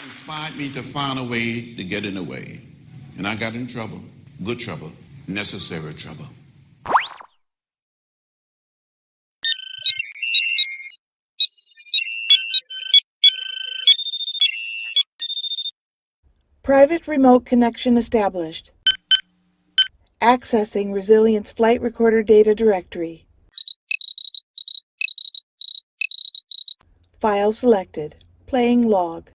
Inspired me to find a way to get in the way. And I got in trouble. Good trouble. Necessary trouble. Private remote connection established. Accessing Resilience Flight Recorder Data Directory. File selected. Playing log.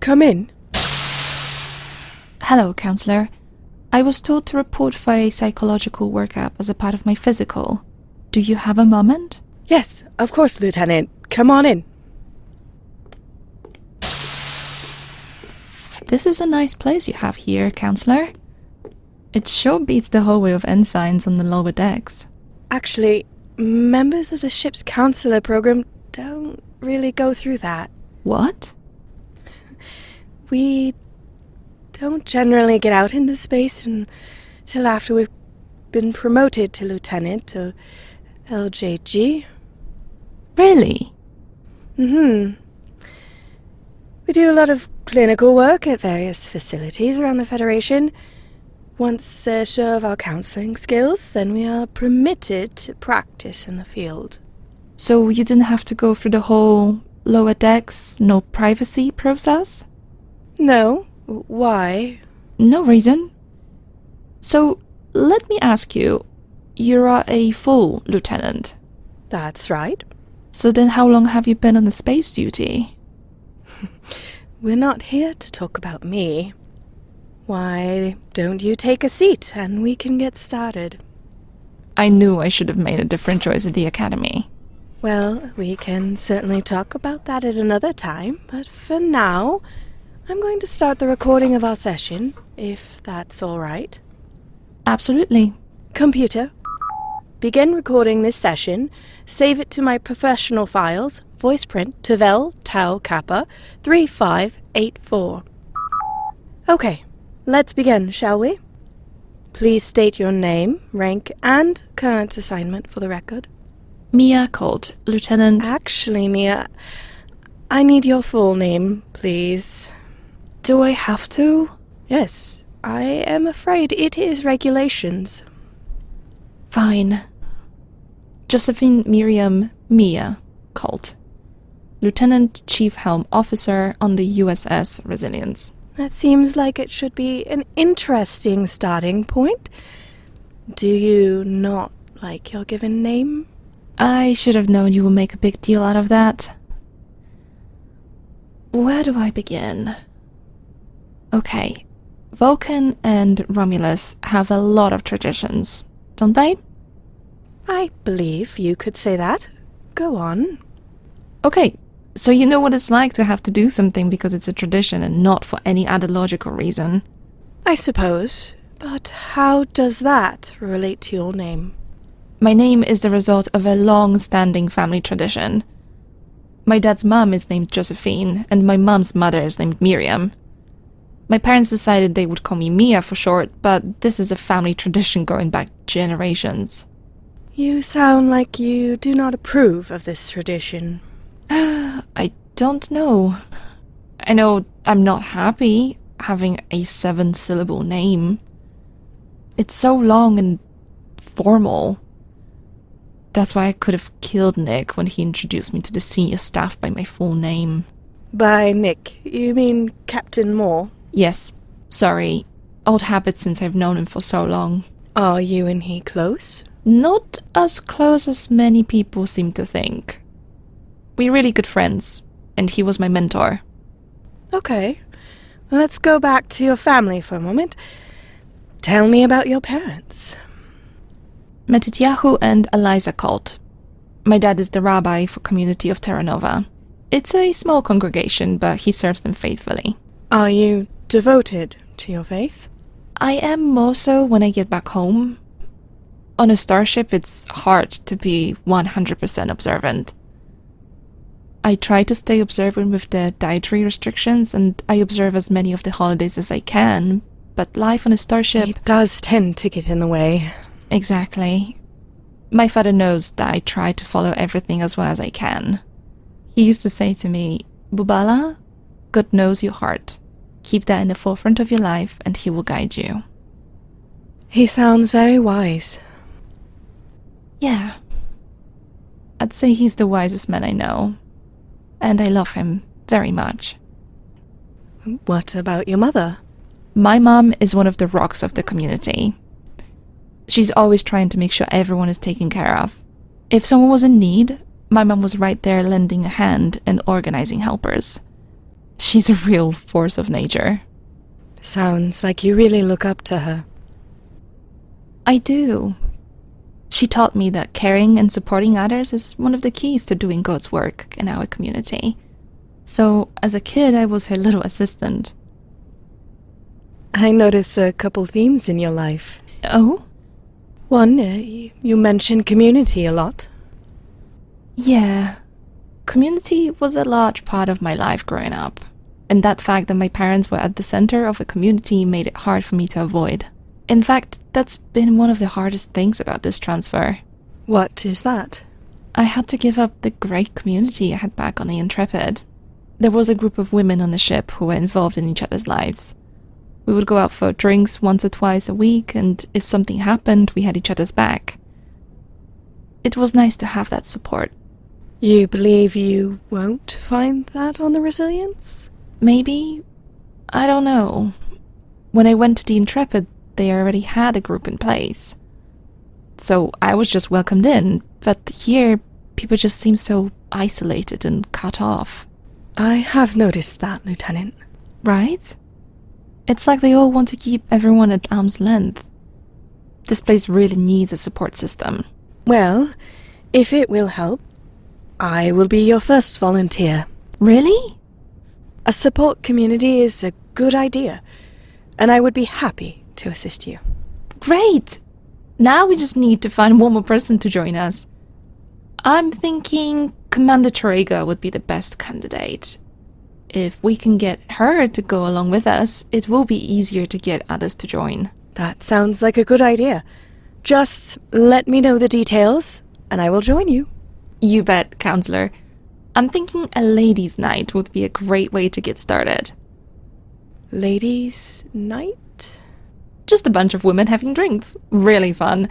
Come in. Hello, Counselor. I was told to report for a psychological workup as a part of my physical. Do you have a moment? Yes, of course, Lieutenant. Come on in. This is a nice place you have here, Counselor. It sure beats the hallway of ensigns on the lower decks. Actually, members of the ship's counselor program don't really go through that. What? We don't generally get out into space until after we've been promoted to lieutenant or LJG. Really? We do a lot of clinical work at various facilities around the Federation. Once they're sure of our counseling skills, then we are permitted to practice in the field. So you didn't have to go through the whole lower decks, no privacy process? No. Why? No reason. So, let me ask you, you are a full lieutenant. That's right. So then how long have you been on the space duty? We're not here to talk about me. Why don't you take a seat and we can get started? I knew I should have made a different choice at the academy. Well, we can certainly talk about that at another time, but for now, I'm going to start the recording of our session, if that's all right. Absolutely. Computer, begin recording this session. Save it to my professional files, voice print, Tavel, Tau, Kappa, 3584. Okay, let's begin, shall we? Please state your name, rank, and current assignment for the record. Mia Colt, Lieutenant... Actually, Mia, I need your full name, please. Do I have to? Yes, I am afraid it is regulations. Fine. Josephine Miriam Mia Colt, Lieutenant Chief Helm Officer on the USS Resilience. That seems like it should be an interesting starting point. Do you not like your given name? I should have known you would make a big deal out of that. Where do I begin? Okay, Vulcan and Romulus have a lot of traditions, don't they? I believe you could say that. Go on. Okay, so you know what it's like to have to do something because it's a tradition and not for any other logical reason. I suppose, but how does that relate to your name? My name is the result of a long-standing family tradition. My dad's mom is named Josephine, and my mom's mother is named Miriam. My parents decided they would call me Mia for short, but this is a family tradition going back generations. You sound like you do not approve of this tradition. I don't know. I know I'm not happy having a 7-syllable name. It's so long and formal. That's why I could have killed Nick when he introduced me to the senior staff by my full name. By Nick, you mean Captain Moore? Yes, sorry. Old habit since I've known him for so long. Are you and he close? Not as close as many people seem to think. We're really good friends, and he was my mentor. Okay, let's go back to your family for a moment. Tell me about your parents. Matityahu and Eliza Colt. My dad is the rabbi for Community of Terra Nova. It's a small congregation, but he serves them faithfully. Are you devoted to your faith? I am more so when I get back home. On a starship, it's hard to be 100% observant. I try to stay observant with the dietary restrictions, and I observe as many of the holidays as I can, but life on a starship... It does tend to get in the way. Exactly. My father knows that I try to follow everything as well as I can. He used to say to me, Bubala, God knows your heart. Keep that in the forefront of your life and he will guide you. He sounds very wise. Yeah. I'd say he's the wisest man I know. And I love him very much. What about your mother? My mom is one of the rocks of the community. She's always trying to make sure everyone is taken care of. If someone was in need, my mom was right there lending a hand and organizing helpers. She's a real force of nature. Sounds like you really look up to her. I do. She taught me that caring and supporting others is one of the keys to doing God's work in our community. So, as a kid, I was her little assistant. I notice a couple themes in your life. Oh? One, you mentioned community a lot. Yeah. Community was a large part of my life growing up. And that fact that my parents were at the center of a community made it hard for me to avoid. In fact, that's been one of the hardest things about this transfer. What is that? I had to give up the great community I had back on the Intrepid. There was a group of women on the ship who were involved in each other's lives. We would go out for drinks once or twice a week, and if something happened, we had each other's back. It was nice to have that support. You believe you won't find that on the Resilience? Maybe? I don't know. When I went to the Intrepid, they already had a group in place. So I was just welcomed in, but here, people just seem so isolated and cut off. I have noticed that, Lieutenant. Right? It's like they all want to keep everyone at arm's length. This place really needs a support system. Well, if it will help, I will be your first volunteer. Really? A support community is a good idea, and I would be happy to assist you. Great! Now we just need to find one more person to join us. I'm thinking Commander Torrega would be the best candidate. If we can get her to go along with us, it will be easier to get others to join. That sounds like a good idea. Just let me know the details, and I will join you. You bet, Counselor. I'm thinking a ladies' night would be a great way to get started. Ladies' night? Just a bunch of women having drinks. Really fun.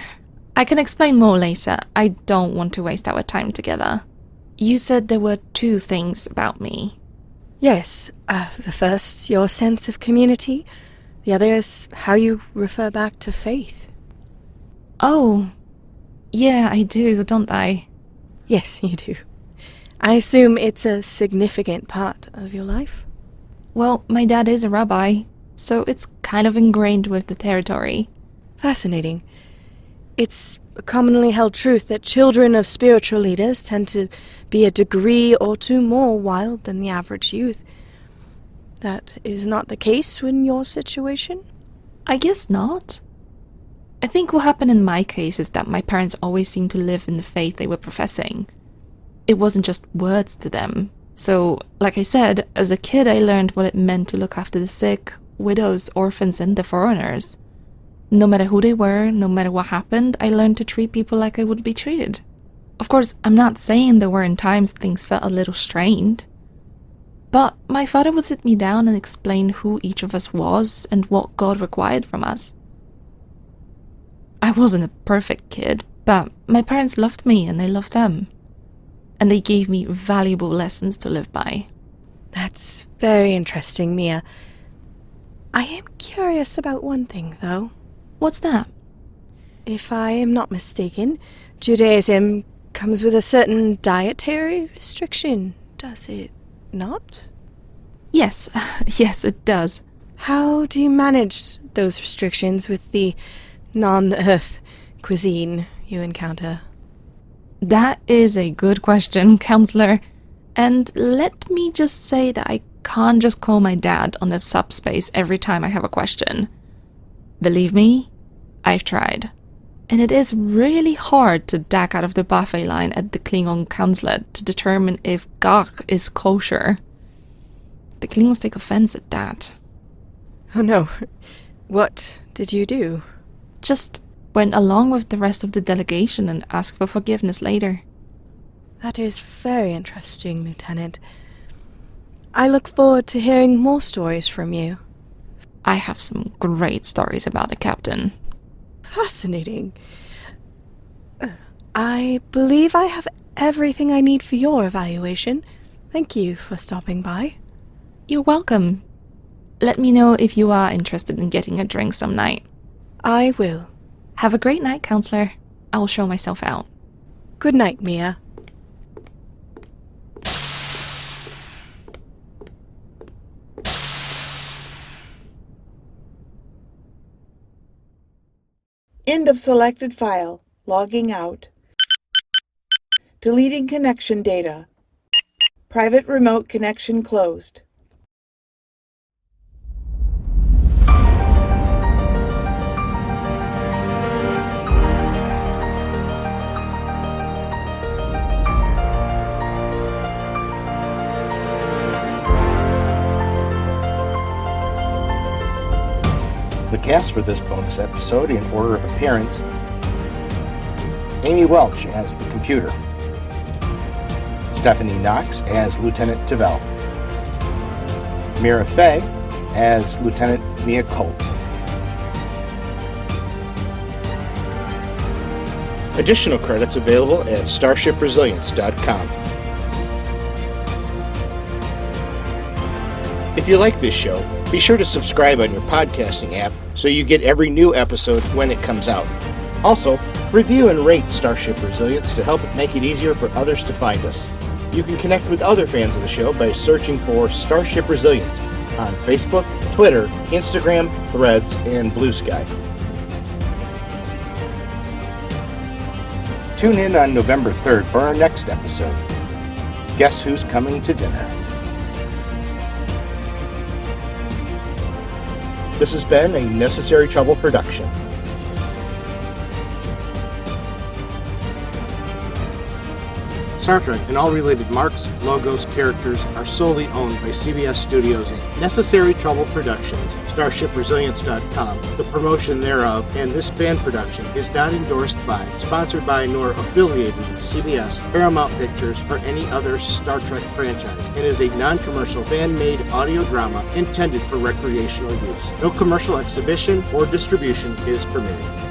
I can explain more later. I don't want to waste our time together. You said there were 2 things about me. Yes, the first, your sense of community. The other is how you refer back to faith. Oh, yeah, I do, don't I? Yes, you do. I assume it's a significant part of your life? Well, my dad is a rabbi, so it's kind of ingrained with the territory. Fascinating. It's a commonly held truth that children of spiritual leaders tend to be a degree or 2 more wild than the average youth. That is not the case in your situation? I guess not. I think what happened in my case is that my parents always seemed to live in the faith they were professing. It wasn't just words to them. So, like I said, as a kid I learned what it meant to look after the sick, widows, orphans, and the foreigners. No matter who they were, no matter what happened, I learned to treat people like I would be treated. Of course, I'm not saying there weren't times things felt a little strained. But my father would sit me down and explain who each of us was and what God required from us. I wasn't a perfect kid, but my parents loved me and I loved them. And they gave me valuable lessons to live by. That's very interesting, Mia. I am curious about one thing, though. What's that? If I am not mistaken, Judaism comes with a certain dietary restriction, does it not? Yes, yes it does. How do you manage those restrictions with the non-Earth cuisine you encounter? That is a good question, Counselor. And let me just say that I can't just call my dad on the subspace every time I have a question. Believe me, I've tried. And it is really hard to duck out of the buffet line at the Klingon consulate to determine if gak is kosher. The Klingons take offense at that. Oh no. What did you do? Just went along with the rest of the delegation and asked for forgiveness later. That is very interesting, Lieutenant. I look forward to hearing more stories from you. I have some great stories about the captain. Fascinating. I believe I have everything I need for your evaluation. Thank you for stopping by. You're welcome. Let me know if you are interested in getting a drink some night. I will. Have a great night, Counselor. I will show myself out. Good night, Mia. End of selected file. Logging out. Deleting connection data. Private remote connection closed. The cast for this bonus episode in order of appearance: Amy Welch as the computer, Stephanie Knox as Lieutenant Tavell, Mira Fey as Lieutenant Mia Colt. Additional credits available at StarshipResilience.com. If you like this show, be sure to subscribe on your podcasting app so you get every new episode when it comes out. Also, review and rate Starship Resilience to help make it easier for others to find us. You can connect with other fans of the show by searching for Starship Resilience on Facebook, Twitter, Instagram, Threads, and Blue Sky. Tune in on November 3rd for our next episode. Guess who's coming to dinner? This has been a Necessary Trouble production. Star Trek and all related marks, logos, characters are solely owned by CBS Studios Inc. Necessary Trouble Productions, StarshipResilience.com, the promotion thereof, and this band production is not endorsed by, sponsored by, nor affiliated with CBS, Paramount Pictures, or any other Star Trek franchise, and is a non-commercial fan-made audio drama intended for recreational use. No commercial exhibition or distribution is permitted.